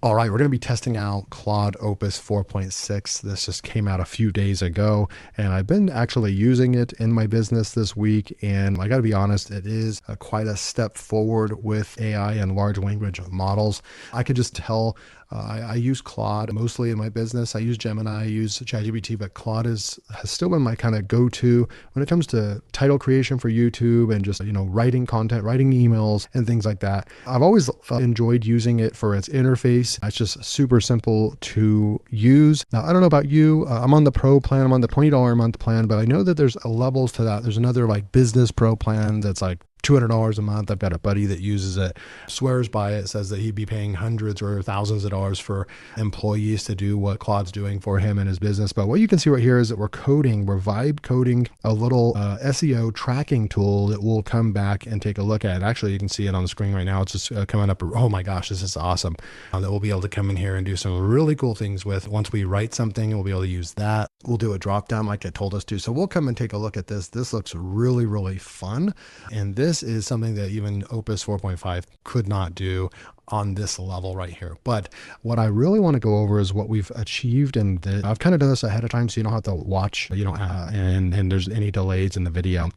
All right, we're going to be testing out Claude Opus 4.6. This just came out a few days ago, and I've been actually using it in my business this week. And I got to be honest, it is quite a step forward with AI and large language models. I could just tell. I use Claude mostly in my business. I use Gemini, I use ChatGPT, but Claude has still been my kind of go-to when it comes to title creation for YouTube and just, writing content, writing emails and things like that. I've always enjoyed using it for its interface. It's just super simple to use. Now, I don't know about you. I'm on the Pro plan. I'm on the $20 a month plan, but I know that there's levels to that. There's another like business Pro plan that's like $200 a month. I've got a buddy that uses it, swears by it, says that he'd be paying hundreds or thousands of dollars for employees to do what Claude's doing for him in his business. But what you can see right here is that we're vibe coding a little SEO tracking tool that we'll come back and take a look at. Actually, you can see it on the screen right now. It's just coming up. Oh my gosh, this is awesome. That we'll be able to come in here and do some really cool things with. Once we write something, we'll be able to use that. We'll do a drop down like it told us to. So we'll come and take a look at this. This looks really, really fun. And this is something that even Opus 4.5 could not do on this level right here. But what I really want to go over is what we've achieved, and I've kind of done this ahead of time so you don't have to watch, and there's any delays in the video.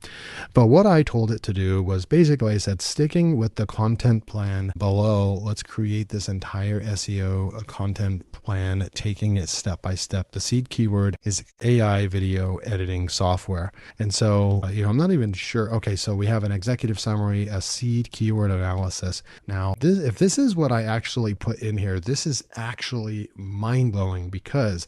But what I told it to do was basically I said, sticking with the content plan below, let's create this entire SEO content plan, taking it step by step. The seed keyword is AI video editing software. And so, I'm not even sure. Okay, so we have an executive summary, a seed keyword analysis. Now, if this is what I actually put in here, this is actually mind-blowing because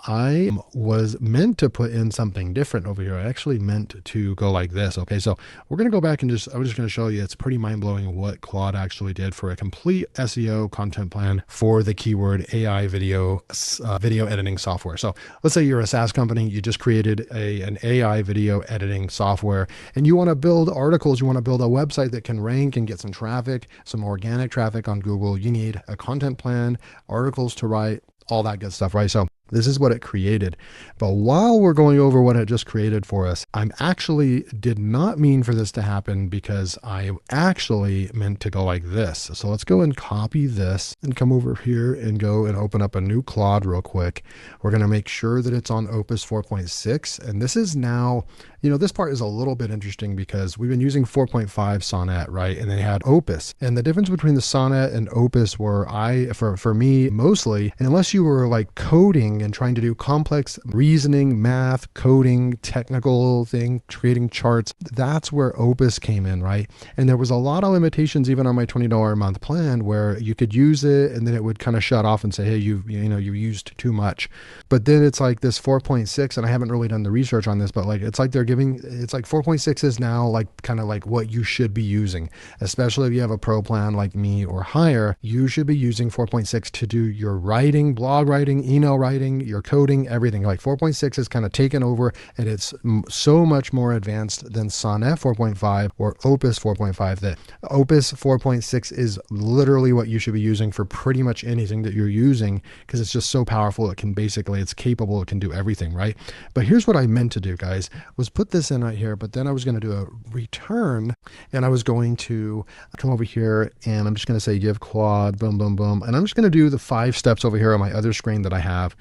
I was meant to put in something different over here. I actually meant to go like this. Okay, so we're going to go back and I'm just going to show you. It's pretty mind-blowing what Claude actually did for a complete SEO content plan for the keyword AI video editing software. So let's say you're a SaaS company, you just created an AI video editing software, and you want to build articles, you want to build a website that can rank and get some traffic, some organic traffic on Google. You need a content plan, articles to write, all that good stuff, right? So this is what it created. But while we're going over what it just created for us, I actually did not mean for this to happen because I actually meant to go like this. So let's go and copy this and come over here and go and open up a new Claude real quick. We're going to make sure that it's on Opus 4.6. And this is now, this part is a little bit interesting because we've been using 4.5 Sonnet, right? And they had Opus. And the difference between the Sonnet and Opus were for me mostly, unless you were like coding and trying to do complex reasoning, math, coding, technical thing, creating charts, that's where Opus came in, right? And there was a lot of limitations even on my $20 a month plan where you could use it and then it would kind of shut off and say, hey, you used too much. But then it's like this 4.6, and I haven't really done the research on this, but like it's like 4.6 is now like kind of like what you should be using, especially if you have a pro plan like me or higher. You should be using 4.6 to do your writing, blog writing, email writing, your coding, everything. Like 4.6 is kind of taken over, and it's so much more advanced than Sonnet 4.5 or Opus 4.5 that Opus 4.6 is literally what you should be using for pretty much anything that you're using because it's just so powerful. It's capable, it can do everything, right? But here's what I meant to do, guys, was put this in right here, but then I was going to do a return, and I was going to come over here, and I'm just going to say give Claude, boom, boom, boom, and I'm just going to do the 5 steps over here on my other screen that I have,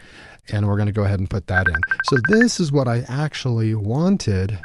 and we're going to go ahead and put that in. So this is what I actually wanted.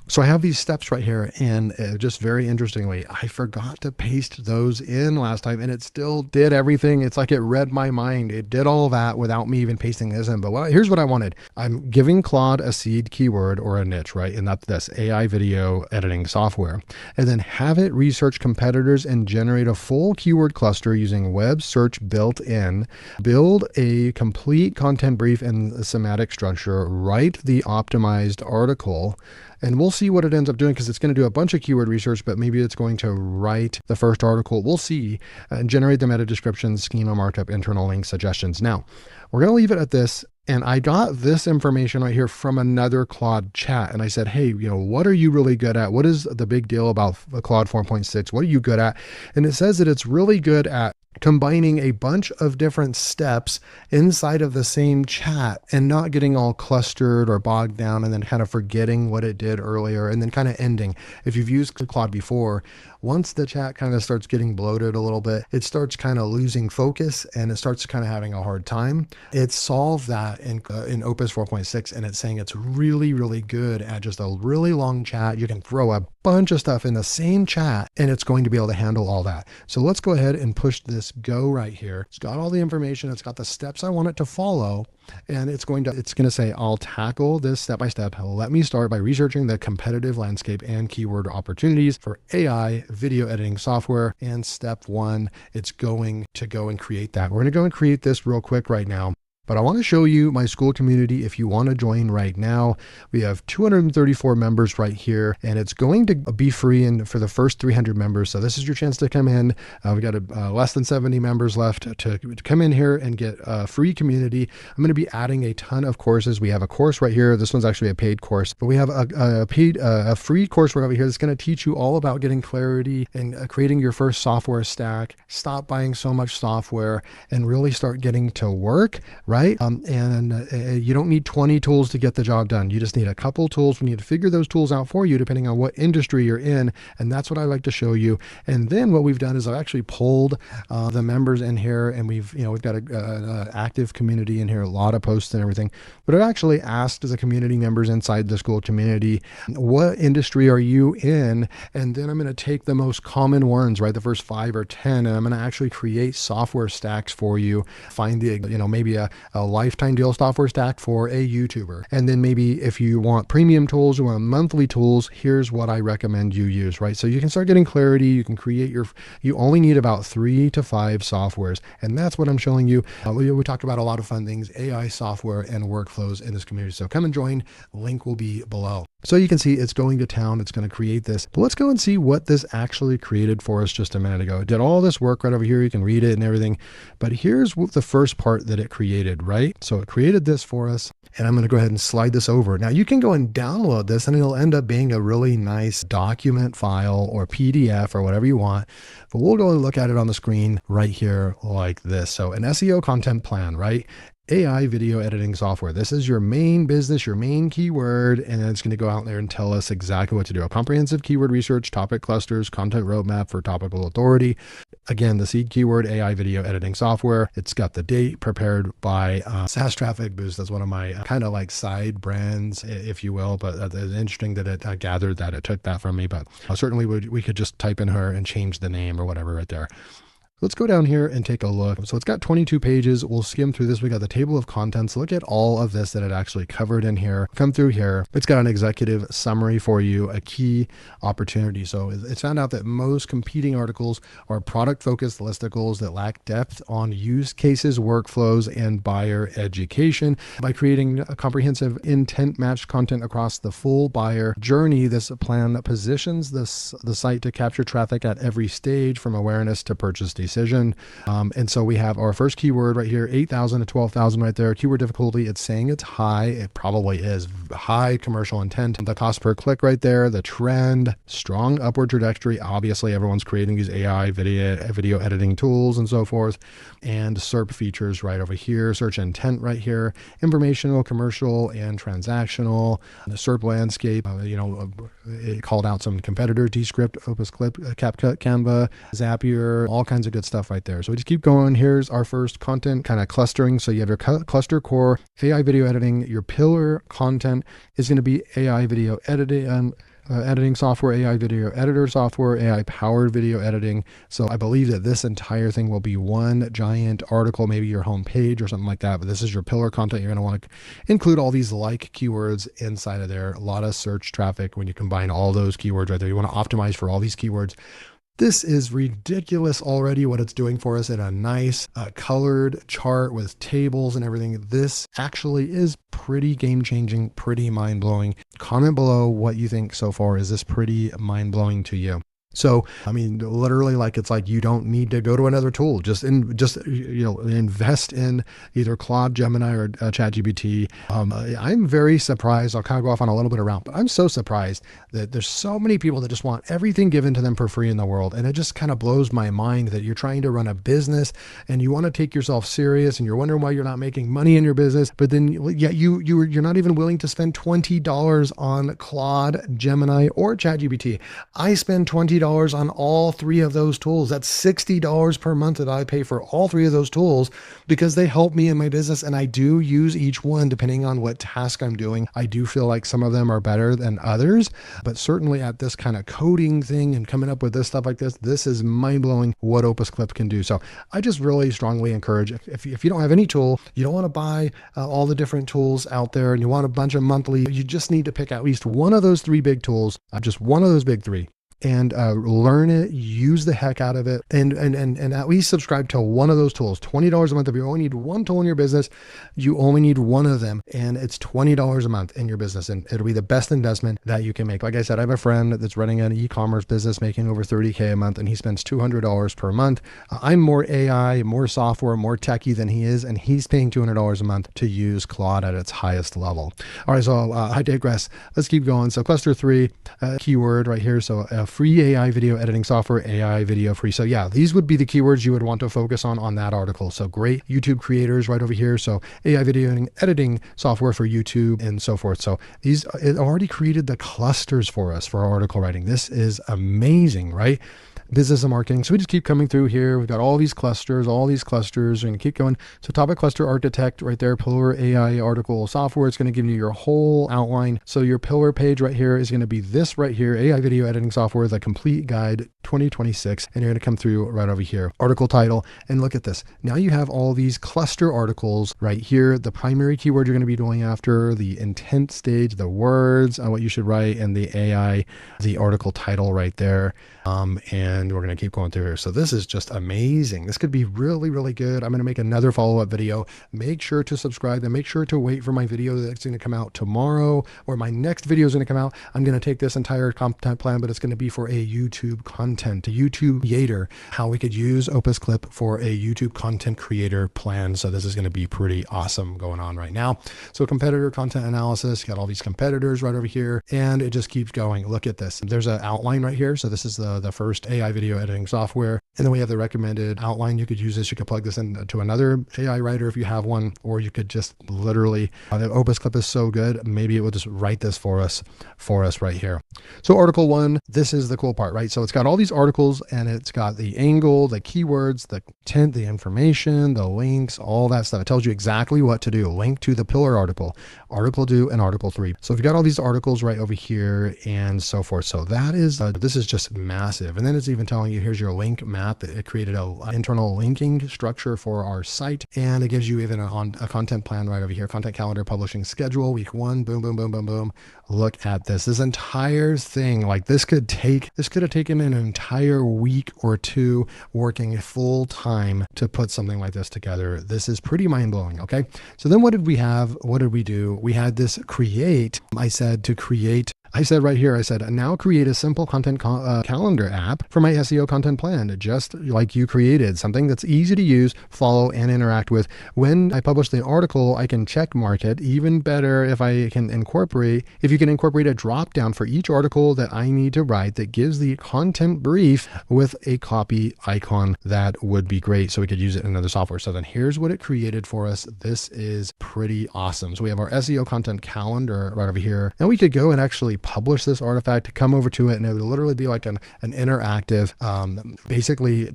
So I have these steps right here, and just very interestingly, I forgot to paste those in last time, and it still did everything. It's like it read my mind. It did all that without me even pasting this in. But here's what I wanted. I'm giving Claude a seed keyword or a niche, right? And that's this AI video editing software. And then have it research competitors and generate a full keyword cluster using web search built in, build a complete content brief and semantic structure, write the optimized article, and we'll see what it ends up doing because it's going to do a bunch of keyword research, but maybe it's going to write the first article. We'll see, and generate the meta description, schema markup, internal link suggestions. Now, we're going to leave it at this. And I got this information right here from another Claude chat. And I said, hey, what are you really good at? What is the big deal about Claude 4.6? What are you good at? And it says that it's really good at combining a bunch of different steps inside of the same chat and not getting all clustered or bogged down and then kind of forgetting what it did earlier and then kind of ending. If you've used Claude before, once the chat kind of starts getting bloated a little bit, it starts kind of losing focus and it starts kind of having a hard time. It solved that in Opus 4.6, and it's saying it's really, really good at just a really long chat. You can throw a bunch of stuff in the same chat and it's going to be able to handle all that. So let's go ahead and push this go right here. It's got all the information. It's got the steps I want it to follow. And it's going to say, I'll tackle this step by step. Let me start by researching the competitive landscape and keyword opportunities for AI video editing software. And step one, it's going to go and create that. We're going to go and create this real quick right now. But I want to show you my school community if you want to join right now. We have 234 members right here, and it's going to be free for the first 300 members. So this is your chance to come in. We got less than 70 members left to come in here and get a free community. I'm going to be adding a ton of courses. We have a course right here. This one's actually a paid course, but we have a free course right over here that's going to teach you all about getting clarity and creating your first software stack. Stop buying so much software and really start getting to work, right? You don't need 20 tools to get the job done. You just need a couple tools. We need to figure those tools out for you depending on what industry you're in. And that's what I like to show you. And then what we've done is I've actually pulled the members in here, and we've got an active community in here, a lot of posts and everything. But I've actually asked the community members inside the school community, what industry are you in? And then I'm going to take the most common ones, right? The first 5 or 10, and I'm going to actually create software stacks for you. Find maybe a lifetime deal software stack for a YouTuber. And then maybe if you want premium tools or monthly tools, here's what I recommend you use, right? So you can start getting clarity. You can create you only need about 3 to 5 softwares. And that's what I'm showing you. We talked about a lot of fun things, AI software and workflows in this community. So come and join. Link will be below. So you can see it's going to town. It's going to create this. But let's go and see what this actually created for us just a minute ago. It did all this work right over here. You can read it and everything. But here's the first part that it created, right? So it created this for us. And I'm going to go ahead and slide this over. Now you can go and download this and it'll end up being a really nice document file or PDF or whatever you want. But we'll go and look at it on the screen right here like this. So an SEO content plan, right? AI video editing software. This is your main business, your main keyword, and it's going to go out there and tell us exactly what to do. A comprehensive keyword research, topic clusters, content roadmap for topical authority. Again, the seed keyword, AI video editing software. It's got the date prepared by SaaS Traffic Boost. That's one of my kind of like side brands, if you will, but it's interesting that it gathered that it took that from me, but certainly we could just type in her and change the name or whatever right there. Let's go down here and take a look. So it's got 22 pages. We'll skim through this. We got the table of contents. Look at all of this that it actually covered in here. Come through here. It's got an executive summary for you, a key opportunity. So it's found out that most competing articles are product-focused listicles that lack depth on use cases, workflows, and buyer education. By creating a comprehensive intent-matched content across the full buyer journey, this plan positions the site to capture traffic at every stage from awareness to purchase decision. And so we have our first keyword right here, 8,000 to 12,000 right there. Keyword difficulty, it's saying it's high. It probably is high commercial intent. The cost per click right there, the trend, strong upward trajectory. Obviously, everyone's creating these AI video editing tools and so forth. And SERP features right over here, search intent right here, informational, commercial, and transactional. The SERP landscape, it called out some competitors, Descript, Opus Clip, CapCut, Canva, Zapier, all kinds of good stuff right there. So we just keep going. Here's our first content kind of clustering. So you have your cluster core, AI video editing. Your pillar content is going to be AI video editing, editing software, AI video editor software, AI powered video editing. So I believe that this entire thing will be one giant article, maybe your home page or something like that. But this is your pillar content. You're going to want to include all these like keywords inside of there. A lot of search traffic when you combine all those keywords right there. You want to optimize for all these keywords. This is ridiculous already what it's doing for us in a nice colored chart with tables and everything. This actually is pretty game-changing, pretty mind-blowing. Comment below what you think so far. Is this pretty mind-blowing to you? So, I mean, literally, it's like you don't need to go to another tool. Just invest in either Claude, Gemini, or ChatGPT. I'm very surprised. I'll kind of go off on a little bit around, but I'm so surprised that there's so many people that just want everything given to them for free in the world. And it just kind of blows my mind that you're trying to run a business and you want to take yourself serious and you're wondering why you're not making money in your business. But then you're not even willing to spend $20 on Claude, Gemini, or ChatGPT. I spend $20 $20 on all three of those tools. That's $60 per month that I pay for all three of those tools because they help me in my business. And I do use each one depending on what task I'm doing. I do feel like some of them are better than others, but certainly at this kind of coding thing and coming up with this stuff like this is mind blowing what Opus Clip can do. So I just really strongly encourage, if you don't have any tool, you don't want to buy all the different tools out there and you want a bunch of monthly, you just need to pick at least one of those three big tools, just one of those big three, and learn it, use the heck out of it, and at least subscribe to one of those tools. $20 a month. If you only need one tool in your business, you only need one of them, and it's $20 a month in your business, and it'll be the best investment that you can make. Like I said, I have a friend that's running an e-commerce business making over $30K a month, and he spends $200 per month. I'm more AI, more software, more techie than he is, and he's paying $200 a month to use Claude at its highest level. All right, so I digress. Let's keep going. So cluster 3, keyword right here. So free AI video editing software, AI video free. So yeah, these would be the keywords you would want to focus on that article. So great YouTube creators right over here. So AI video editing software for YouTube and so forth. So it already created the clusters for us for our article writing. This is amazing, right? Business and marketing. So we just keep coming through here. We've got all these clusters. We're going to keep going. So topic cluster architect right there, pillar AI article software. It's going to give you your whole outline. So your pillar page right here is going to be this right here, AI video editing software, the complete guide 2026. And you're going to come through right over here, article title. And look at this. Now you have all these cluster articles right here. The primary keyword you're going to be going after, the intent stage, the words, what you should write, and the AI, the article title right there. And we're going to keep going through here. So this is just amazing. This could be really, really good. I'm going to make another follow-up video. Make sure to subscribe and make sure to wait for my video that's going to come out tomorrow, or my next video is going to come out. I'm going to take this entire content plan, but it's going to be for a YouTube content, a YouTube creator, how we could use Opus Clip for a YouTube content creator plan. So this is going to be pretty awesome going on right now. So competitor content analysis, got all these competitors right over here, and it just keeps going. Look at this. There's an outline right here. So this is the first AI video editing software. And then we have the recommended outline. You could use this. You could plug this into another AI writer if you have one, or you could just literally, the Opus Clip is so good, maybe it will just write this for us right here. So article 1, this is the cool part, right? So it's got all these articles and it's got the angle, the keywords, the content, the information, the links, all that stuff. It tells you exactly what to do. Link to the pillar article, article 2, and article 3. So if you've got all these articles right over here and so forth. So that is, this is just massive. And then it's even telling you, here's your link map. It created an internal linking structure for our site. And it gives you even a content plan right over here, content calendar, publishing schedule, week 1, boom, boom, boom, boom, boom. Look at this entire thing. Like this could have taken an entire week or two working full time to put something like this together. This is pretty mind blowing. Okay. So then what did we have? What did we do? We had this create. I said right here, now create a simple content calendar app for my SEO content plan, just like you created, something that's easy to use, follow, and interact with. When I publish the article, I can check mark it. Even better if you can incorporate a drop down for each article that I need to write that gives the content brief with a copy icon. That would be great. So we could use it in another software. So then here's what it created for us. This is pretty awesome. So we have our SEO content calendar right over here. And we could go and actually publish this artifact, come over to it, and it would literally be like an interactive, basically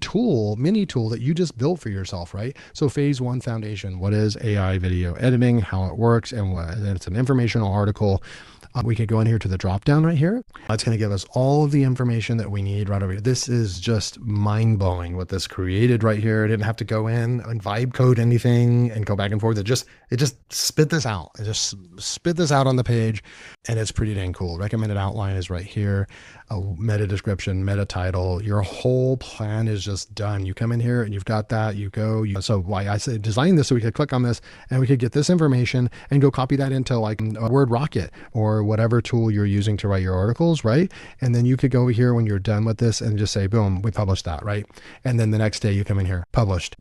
mini tool that you just built for yourself, right? So phase 1 foundation, what is AI video editing, how it works, and it's an informational article. We could go in here to the drop down right here. It's going to give us all of the information that we need right over here. This is just mind blowing what this created right here. I didn't have to go in and vibe code anything and go back and forth. It just spit this out. It just spit this out on the page, and it's pretty dang cool. Recommended outline is right here. A meta description, meta title. Your whole plan is just done. You come in here and you've got that. So why I say design this so we could click on this and we could get this information and go copy that into like a Word Rocket or whatever tool you're using to write your articles, right? And then you could go over here when you're done with this and just say, boom, we published that, right? And then the next day you come in here, published,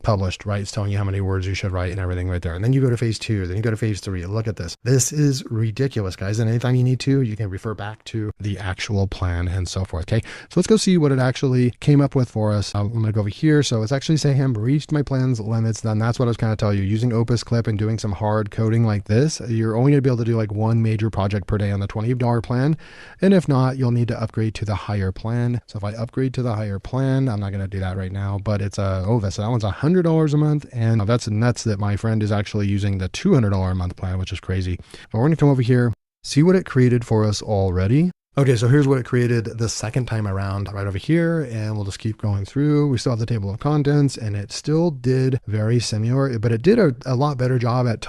right? It's telling you how many words you should write and everything right there. And then you go to phase 2, then you go to phase 3. Look at this. This is ridiculous, guys. And anytime you need to, you can refer back to the actual plan and so forth. Okay, so let's go see what it actually came up with for us. I'm going to go over here. So it's actually saying I've reached my plan's limits. Then that's what I was kind of telling you. Using Opus Clip and doing some hard coding like this, you're only going to be able to do like one major project per day on the $20 plan. And if not, you'll need to upgrade to the higher plan. So if I upgrade to the higher plan, I'm not going to do that right now, but it's that one's $100 a month. And that's nuts that my friend is actually using the $200 a month plan, which is crazy. But we're going to come over here, see what it created for us already. Okay, so here's what it created the second time around right over here, and we'll just keep going through. We still have the table of contents, and it still did very similar, but it did a lot better job at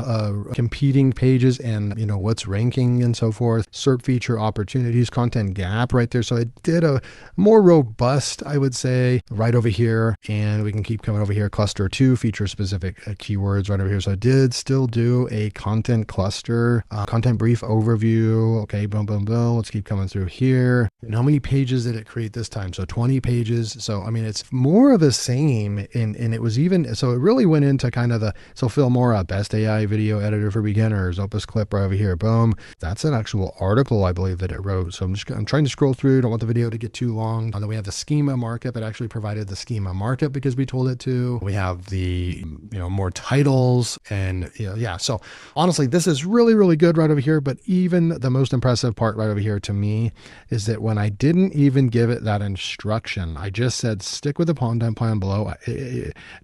competing pages and, you know, what's ranking and so forth. SERP feature opportunities, content gap right there. So it did a more robust, I would say, right over here, and we can keep coming over here. Cluster 2, feature specific keywords right over here. So it did still do a content cluster, content brief overview. Okay, boom, boom, boom. Let's keep coming through here. And how many pages did it create this time? So 20 pages. So, I mean, it's more of the same. And it was even, so it really went into kind of so Phil Mora, best AI video editor for beginners, Opus Clip right over here. Boom. That's an actual article, I believe, that it wrote. So I'm trying to scroll through. Don't want the video to get too long. And then we have the schema markup. It actually provided the schema markup because we told it to. We have the, you know, more titles and, you know, yeah. So honestly, this is really, really good right over here. But even the most impressive part right over here to me is that when I didn't even give it that instruction, I just said, stick with the content plan below.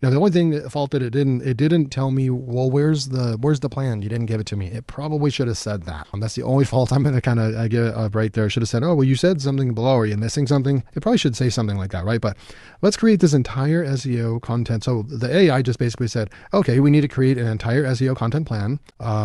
Now, the only thing that fault that it didn't tell me, well, where's the plan? You didn't give it to me. It probably should have said that. That's the only fault I'm going to kind of give it right there. Should have said, oh, well, you said something below. Are you missing something? It probably should say something like that, right? But let's create this entire SEO content. So the AI just basically said, okay, we need to create an entire SEO content plan,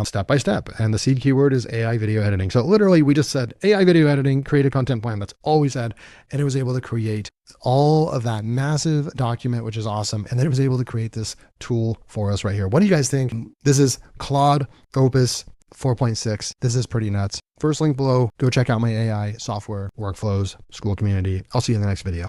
step by step. And the seed keyword is AI video editing. So literally we just said AI video editing, create a content plan. That's all we said. And it was able to create all of that massive document, which is awesome. And then it was able to create this tool for us right here. What do you guys think? This is Claude Opus 4.6. This is pretty nuts. First link below, go check out my AI software workflows school community. I'll see you in the next video.